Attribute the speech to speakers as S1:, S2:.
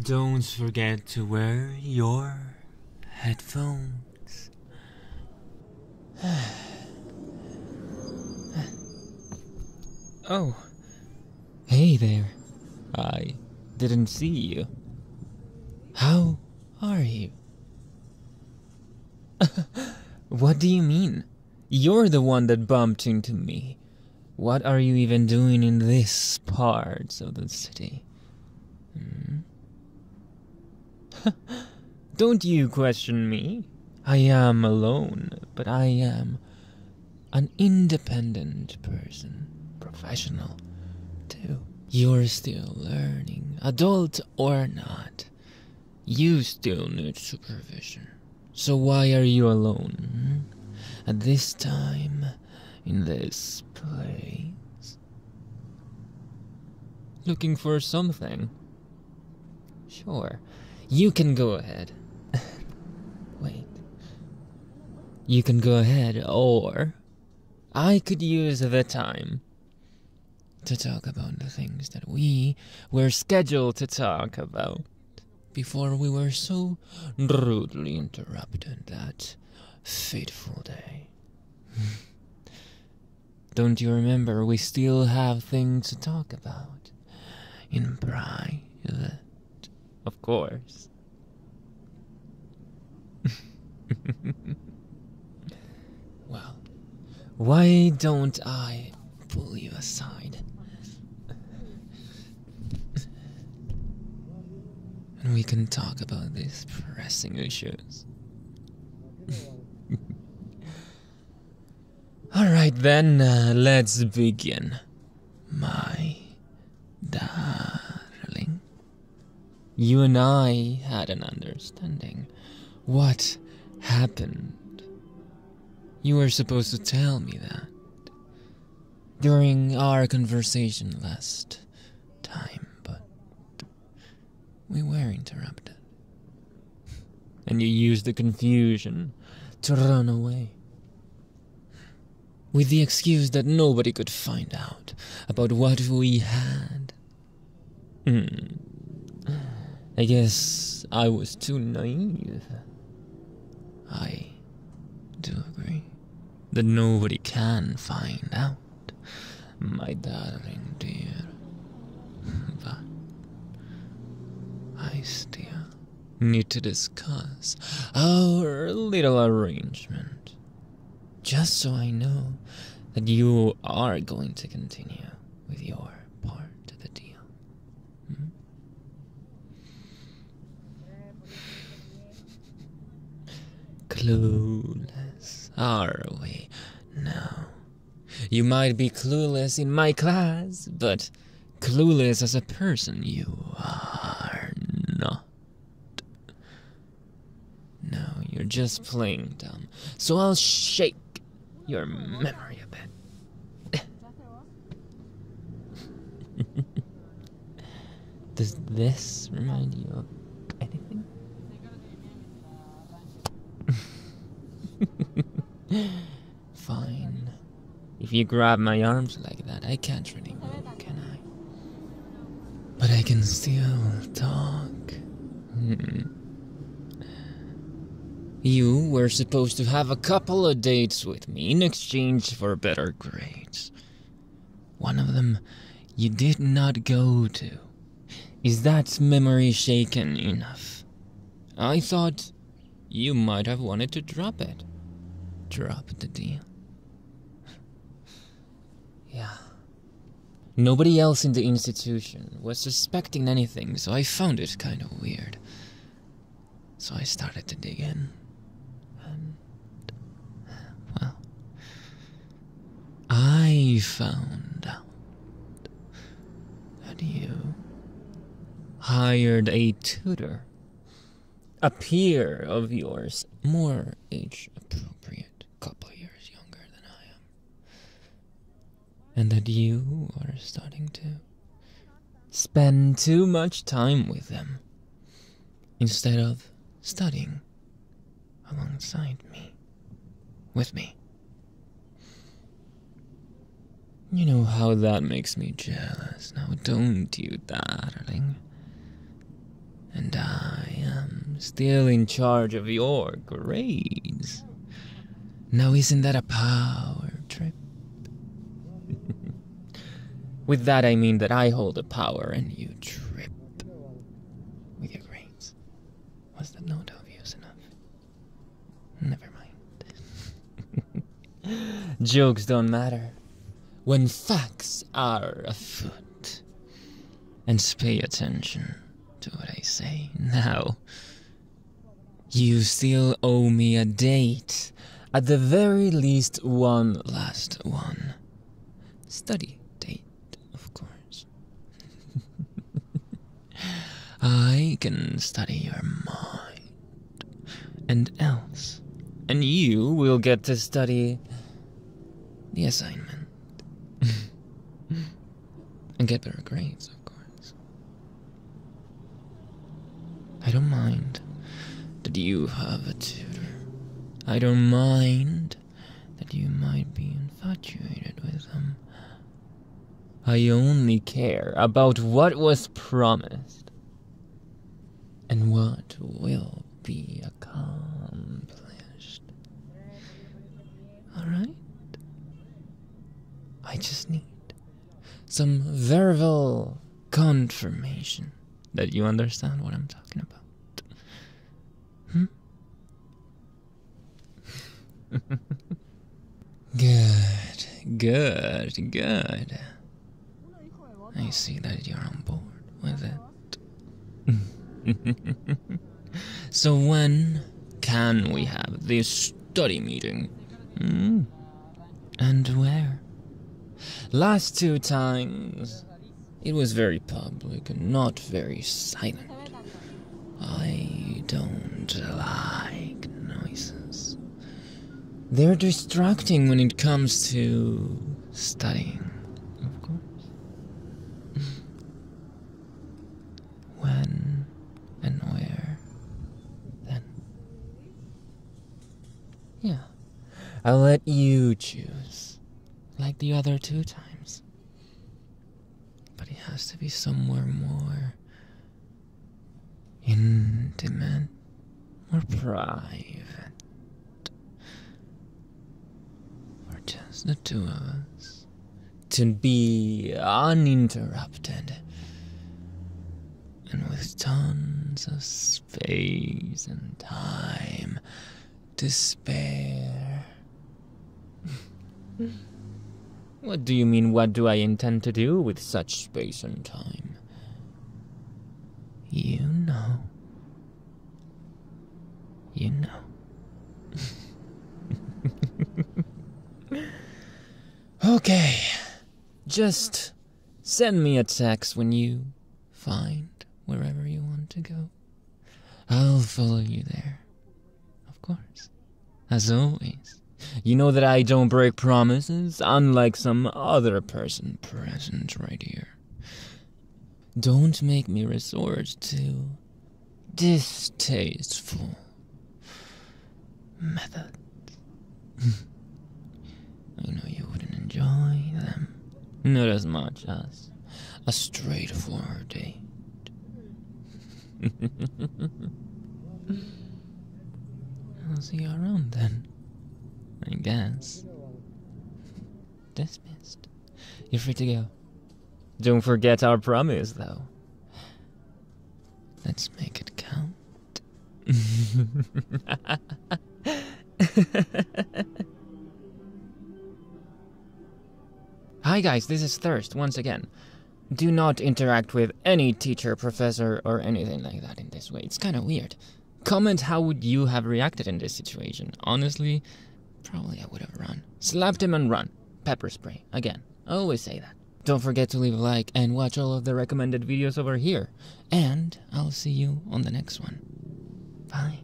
S1: Don't forget to wear your headphones.
S2: Oh, hey there. I didn't see you. How are you? What do you mean? You're the one that bumped into me. What are you even doing in this part of the city? Don't you question me. I am alone, but I am an independent person, professional, too. You're still learning, adult or not. You still need supervision. So why are you alone? At this time, in this place? Looking for something? Sure, you can go ahead. Wait. You can go ahead, or I could use the time to talk about the things that we were scheduled to talk about before we were so rudely interrupted that fateful day. Don't you remember we still have things to talk about? In private, of course. Well, why don't I pull you aside? And we can talk about these pressing issues. Alright then, let's begin. My darling. You and I had an understanding. What happened? You were supposed to tell me that during our conversation last time, but we were interrupted. And you used the confusion to run away, with the excuse that nobody could find out about what we had. I guess I was too naive. I do agree that nobody can find out, my darling dear. But I still need to discuss our little arrangement, just so I know that you are going to continue with your part of the deal. Clueless, are we now? You might be clueless in my class, but clueless as a person you are not. No, you're just playing dumb, so I'll shake your memory a bit. Does this remind you of anything? Fine. If you grab my arms like that, I can't really move, can I? But I can still talk. You were supposed to have a couple of dates with me in exchange for better grades. One of them you did not go to. Is that memory shaken enough? I thought you might have wanted to drop it. Drop the deal. Yeah. Nobody else in the institution was suspecting anything, so I found it kind of weird. So I started to dig in. And, well, I found out that you hired a tutor, a peer of yours, more age-appropriate, couple of years younger than I am, and that you are starting to spend too much time with them instead of studying alongside me, with me. You know how that makes me jealous now, don't you, darling? still in charge of your grades. Now isn't that a power trip? With that I mean that I hold the power and you trip with your grades. Was that not obvious enough? Never mind. Jokes don't matter when facts are afoot. And pay attention to what I say now. You still owe me a date. At the very least, one last one. Study date, of course. I can study your mind and else. And you will get to study the assignment. And get better grades, of course. I don't mind that you have a tutor. I don't mind that you might be infatuated with them. I only care about what was promised and what will be accomplished. Alright? I just need some verbal confirmation that you understand what I'm talking about. Good. I see that you're on board with it. So when can we have this study meeting? And where? Last 2 times, it was very public and not very silent. I don't like noises. They're distracting when it comes to studying, of course. When and where, then? Yeah, I'll let you choose, like the other 2 times. But it has to be somewhere more intimate or private. For just the 2 of us to be uninterrupted and with tons of space and time to spare. What do you mean, what do I intend to do with such space and time? You know. You know. Okay. Just send me a text when you find wherever you want to go. I'll follow you there. Of course. As always. You know that I don't break promises, unlike some other person present right here. Don't make me resort to distasteful methods. I know you wouldn't enjoy them. Not as much as a straightforward date. I'll see you around then, I guess. Dismissed. You're free to go. Don't forget our promise, though. Let's make it count. Hi guys, this is Thirst once again. Do not interact with any teacher, professor, or anything like that in this way. It's kind of weird. Comment how would you have reacted in this situation. Honestly, probably I would have run. Slapped him and run. Pepper spray. Again, I always say that. Don't forget to leave a like and watch all of the recommended videos over here. And I'll see you on the next one. Bye.